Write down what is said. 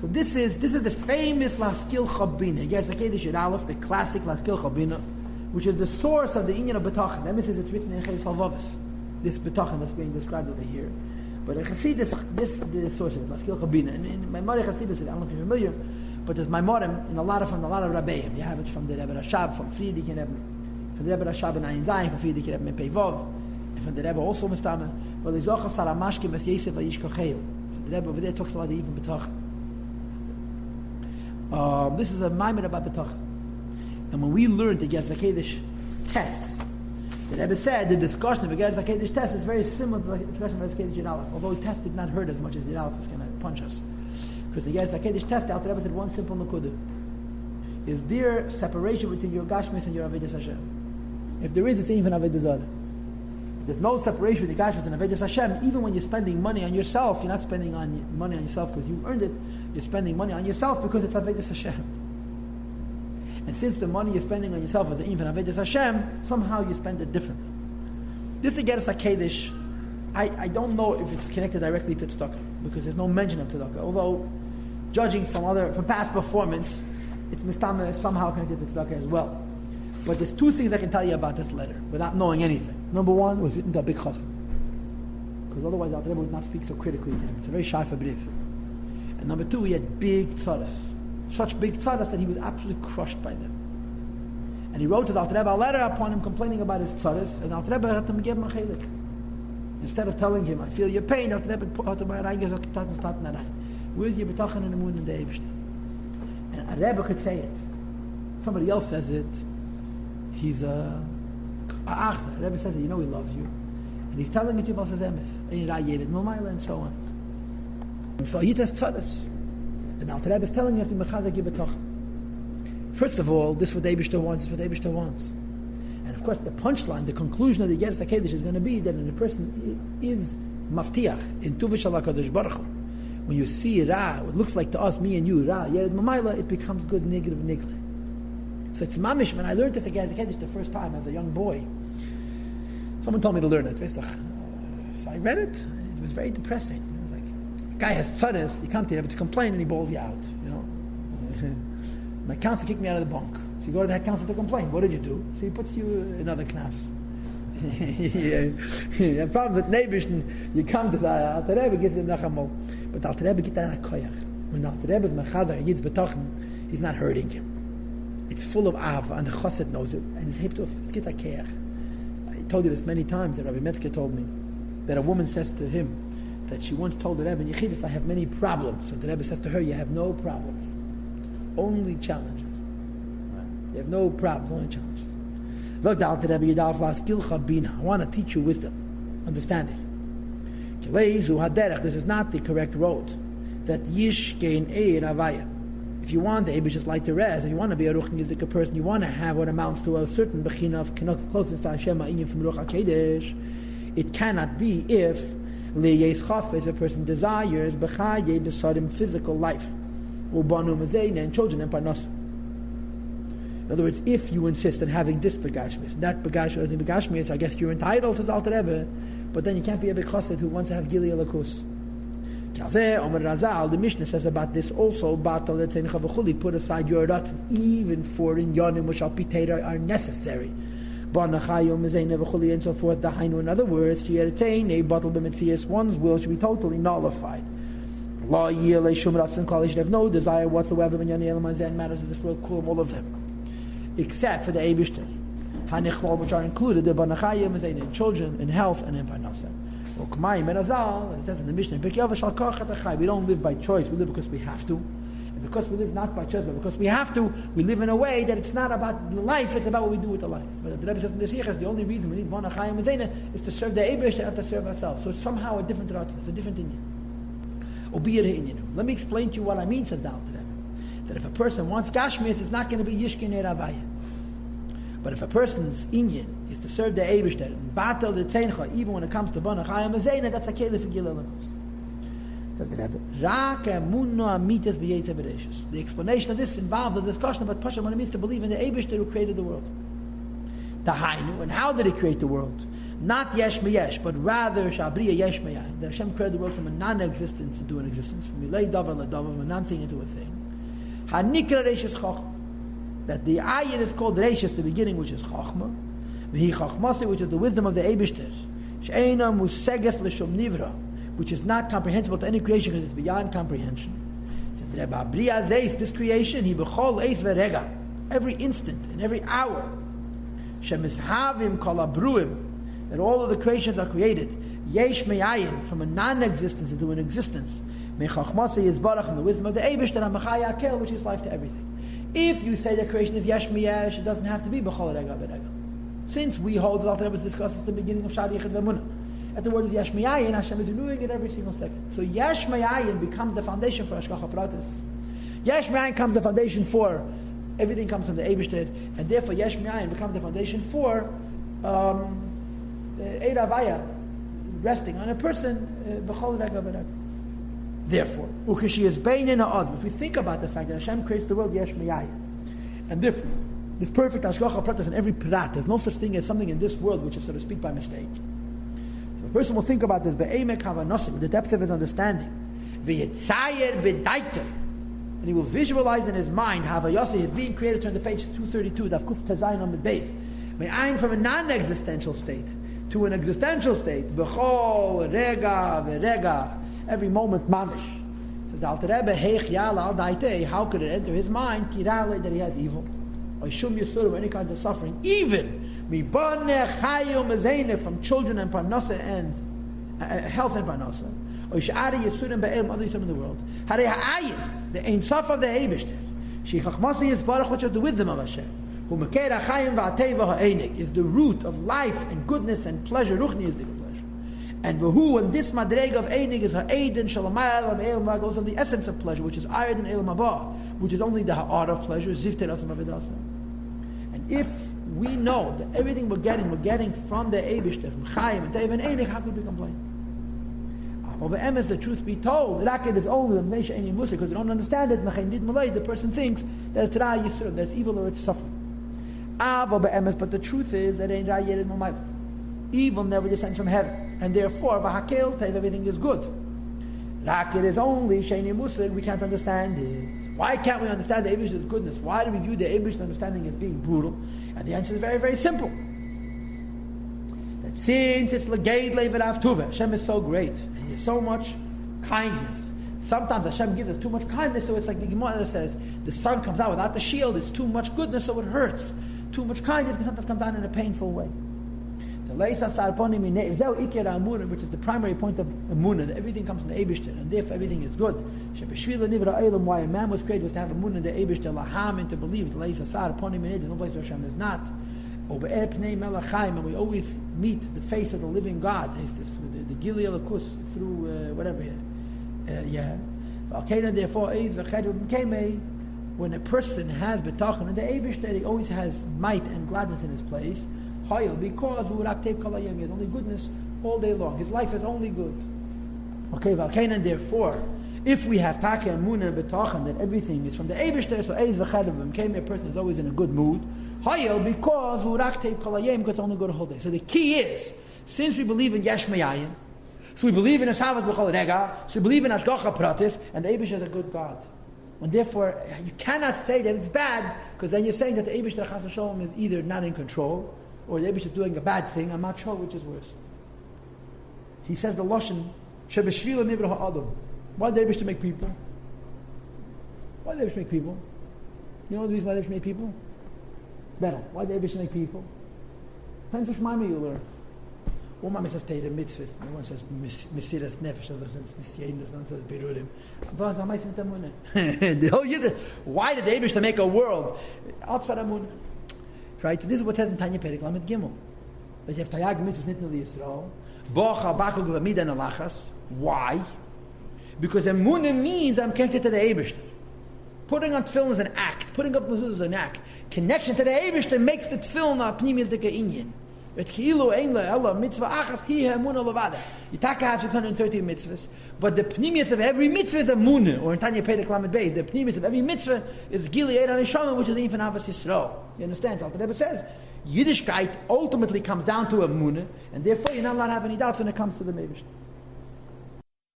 So this is the famous Laskil Chabina. Yes, the Aleph, the classic Laskil Chabina, which is the source of the Inyan of Betachan. That means it's written in Chay Salvavis. This Betachan that's being described over here. But I see this the source of it, Laskil Chabina. And in my Mari Chasidus, I don't know if you're familiar, but there's my Morim from a lot of Rabbeim. You have it from the Rebbe Rashab, from Friedrich and from the Rebbe Rashab and Ayin Zayin, from Friedrich and Rebbe Pevov, and from the Rebbe also Mustama. Well, the Zochar Saramashkim as Yosef Vayish Kocheu. So the Rebbe over there talks about the even Betachan. This is a Maimer about Betachan. And when we learned the Gerz HaKodesh test, the Rebbe said the discussion of the Gerz HaKodesh test is very similar to the discussion of the Gerz HaKodesh in Aleph, although the test did not hurt as much as the Aleph was going to punch us. Because the Gerz HaKodesh test, the Rebbe said one simple Nakudah. Is there separation between your Gashmis and your Avodas Hashem? If there is, it's even Avodah Zarah. If there's no separation between Gashmis and Avodas Hashem, even when you're spending money on yourself, you're not spending money on yourself because you earned it, you're spending money on yourself because it's Avodas Hashem. And since the money you're spending on yourself is even Avodas Hashem, somehow you spend it differently. This Gerz HaKodesh, I don't know if it's connected directly to tzedakah because there's no mention of tzedakah. Although, judging from past performance, it's somehow connected to tzedakah as well. But there's two things I can tell you about this letter without knowing anything. Number one, it was written to a big chassan, because otherwise Al Rebbe would not speak so critically to him. It's a very sharp brief. And number two, he had big tzaras, such big tzaras that he was absolutely crushed by them. And he wrote to the Alter Rebbe a letter upon him complaining about his tzaras, and Alter Rebbe had to give him a chelik. Instead of telling him, I feel your pain, Alter Rebbe put out my rein, where's your betachan in the moon and the Eibishter? And a Rebbe could say it. Somebody else says it. He's a achsa. The Rebbe says it, he loves you. And he's telling it to you about his emes. And so on. So he has tzaras. And Alter Rebbe is telling you to mechazek your betachan. First of all, this is what the Eibishter wants, this is what the Eibishter wants. And of course, the punchline, the conclusion of the Gerz HaKodesh is going to be that when a person is maftiach in Tuvish HaKadosh Baruch Hu, when you see Ra, it looks like to us, me and you, Ra, Yered Mamayla, it becomes good, negative, nigle. So it's mamish. When I learned this Gerz HaKodesh the first time as a young boy, someone told me to learn it. So I read it. It was very depressing. It was like, a guy has tzaras, you come to him to complain, and he bawls you out. My counselor kicked me out of the bunk. So you go to that counselor to complain. What did you do? So he puts you in another class. You have problems with neighbors, and you come to the Alter Rebbe, gives you nachamol. But the Alter Rebbe gets that koyach. When the Alter Rebbe is mechazar, he gets betachan, he's not hurting him. It's full of ava, and the chassid knows it, and it's heptuf. It's get a keach. I told you this many times, that Rabbi Metzger told me, that a woman says to him, that she once told the Rebbe, in Yechidus, I have many problems. So the Rebbe says to her, you have no problems. Only challenges. You have no problems, only challenges. Look, I want to teach you wisdom, understanding. This is not the correct road. That if you want the Eibishter's light to rest, if you want to be a ruchnizik person, you want to have what amounts to a certain bechina of closeness to Hashem from Ruach HaKodesh, it cannot be if a person desires physical life, and children and parnasa. In other words, if you insist on having this begashmis, that begashmis, I guess you're entitled to Alter Rebbe, but then you can't be a big chassid who wants to have Gili Alakus. The Mishnah says about this also, put aside your ratzon, even for in yonim which are necessary. And so forth. In other words, she had attained a bottle b'metzias, one's will should be totally nullified. She should have no desire whatsoever in matters of this world, all of them, except for the Eibishter, which are included in children, in health, and in parnasa. It says in the Mishnah, we don't live by choice, we live because we have to. And because we live not by choice, but because we have to, we live in a way that it's not about life, it's about what we do with the life. But the Rebbe says in the Sichas, the only reason we need Banachayim Mezena is to serve the Eibishter and to serve ourselves. So it's somehow a different ratzon, it's a different inyan. Let me explain to you what I mean, says the Alter Rebbe. That if a person wants Gashmis, it's not going to be Yishkin Eravaya. But if a person's inyan is to serve the Eibishter, batel the Teincha, even when it comes to Banach Hayam Azena, that's a kele for Gila Lemos. Says the Rebbe, the explanation of this involves a discussion about what it means to believe in the Eibishter who created the world. The Hainu, and how did he create the world? Not yesh meyesh, but rather shabriya yesh meyayin. That Hashem created the world from a non-existence into an existence, from a davar ledavar, from a non-thing into a thing. Hanikra reishis chachma. That the ayin is called reishis, the beginning, which is chachma. V'hi chachmase, which is the wisdom of the Eibishter. She'ena museges l'shom nivra, which is not comprehensible to any creation because it's beyond comprehension. It says, Reba Briya Zeis, this creation, he b'chol eis v'rega, every instant, in every hour. Shemizhavim kol abruim, that all of the creations are created. Yesh me'ayin, from a non-existence into an existence. Me'chachmase yizbarach, from the wisdom of the Eibishter, ha'machaya akel, which is life to everything. If you say that creation is yesh me'yesh, it doesn't have to be b'chol rega v'rega. Since we hold, the Alter was discussed at the beginning of Shari Yichud V'Emunah, at the word is yesh me'ayin, Hashem is renewing it every single second. So yesh me'ayin becomes the foundation for Hashgacha Pratis. Yesh me'ayin becomes the foundation for everything comes from the Eibishter, and therefore yesh me'ayin becomes the foundation for Eid Avaya, resting on a person, b'chol rega v'rega. Therefore, u'kishi is beinin ha'adam. If we think about the fact that Hashem creates the world yesh me'ayin, and therefore this perfect Hashgacha Pratis in every prat, there's no such thing as something in this world which is, so to speak, by mistake. So a person will think about this be'emek havanosim, the depth of his understanding, v'yitzayer b'daita, and he will visualize in his mind Yossi is being created. Turn to page 232, Daf Kuf Tazayin on the base. Me'ayin, from a non-existential state to an existential state, b'chol rega v'rega, every moment mamish. So the Alter Rebbe, heich yala al daite, how could it enter his mind kirale that he has evil, or shum yisur, any kinds of suffering, even mibane chayim mezene, from children and parnasa and health and parnasa, or shari yisurim be'elim, other yisurim in the world. Harei ha'ayin, the ein sof of the Eibishter, she chachmasi yisbarach, which is the wisdom of Hashem. Who mekeir ha'chayim va'ateva ha'enik, is the root of life and goodness and pleasure. Ruchni is the good pleasure. And who and this madreg of enik is ha'edin shalamayel ha'elam, goes on the essence of pleasure, which is higher than elam haba, which is only the ha'ar of pleasure, zivtei rasam avedasa. And if we know that everything we're getting from the Eibishter, from Chayim and Teva and Einik, how could we complain? Well, be'emes, the truth be told, Raket is only the Mnesha Eini Musa, because they don't understand it. The person thinks that it's Ra Yisur, that's evil or it's suffering. But the truth is that ain't Ra Yered Momayla. Evil never descends from heaven, and therefore, V'hakel Teva, everything is good. Raket is only Sheini Musa, we can't understand it. Why can't we understand the Eibishter's goodness? Why do we view the Eibishter's understanding as being brutal? And the answer is very, very simple. That since it's L'geid Le'verav Tuva, Hashem is so great, and He has so much kindness. Sometimes Hashem gives us too much kindness, so it's like the Gemara says, the sun comes out without the shield, it's too much goodness, so it hurts. Too much kindness can sometimes come down in a painful way. Which is the primary point of Emunah, that everything comes from the Eibishter, and therefore everything is good. Why a man was created was to have Emunah in the Eibishter, laham, and to believe. There's no place where Hashem is not. And we always meet the face of the living God. This with the Gili Alakus through whatever. Therefore, when a person has betachon in the Eibishter, he always has might and gladness in his place. Because he has only goodness all day long. His life is only good. Okay, and therefore, if we have taka and muna and betachan that everything is from the Eibishter, so a person is always in a good mood. Because it's only good a whole day. So the key is, since we believe in yesh me'ayin, so we believe in Hashavas b'chol rega, so we believe in Hashgacha Pratis, and the Eibishter is a good God. And therefore, you cannot say that it's bad, because then you're saying that the Eibishter Chas v'sholom is either not in control, or the Eibishter is doing a bad thing. I'm not sure which is worse. He says the Lashon, Shebeshvila nivra ha'adam. Why did the Eibishter make people? Why did the Eibishter make people? You know the reason why the Eibishter made people? Better. Why did the Eibishter make people? Depends which Mama you learn. One Mama says Teira mitzvahs, and one says Mesiras Nefesh, another says Nisyein, another says Berurim. Why did the Eibishter make a world? Outside Amunah. Right? This is what it says in Tanya Perek Lamed Gimel. That you have Tayag mitzvahs nitnu liyisrael. Bocha bakul gevamida and alachas. Why? Because Emunah means I'm connected to the Eibishter. Putting on tefillin is an act. Putting up mezuzah is an act. Connection to the Eibishter makes the tefillin a pnimius deka inyan. But ki'ilu ein le'ela mitzvah achas hi emunah levada. You take have 613 mitzvahs, but the pnimius of every mitzvah is emunah. Or in Tanya Perek Lamed Beis, the pnimius of every mitzvah is gili eid haneshama, which is the infant avos Yisrael. You understand? So the Rebbe says, Yiddishkeit ultimately comes down to a munah, and therefore you're not allowed to have any doubts when it comes to the Meibishter.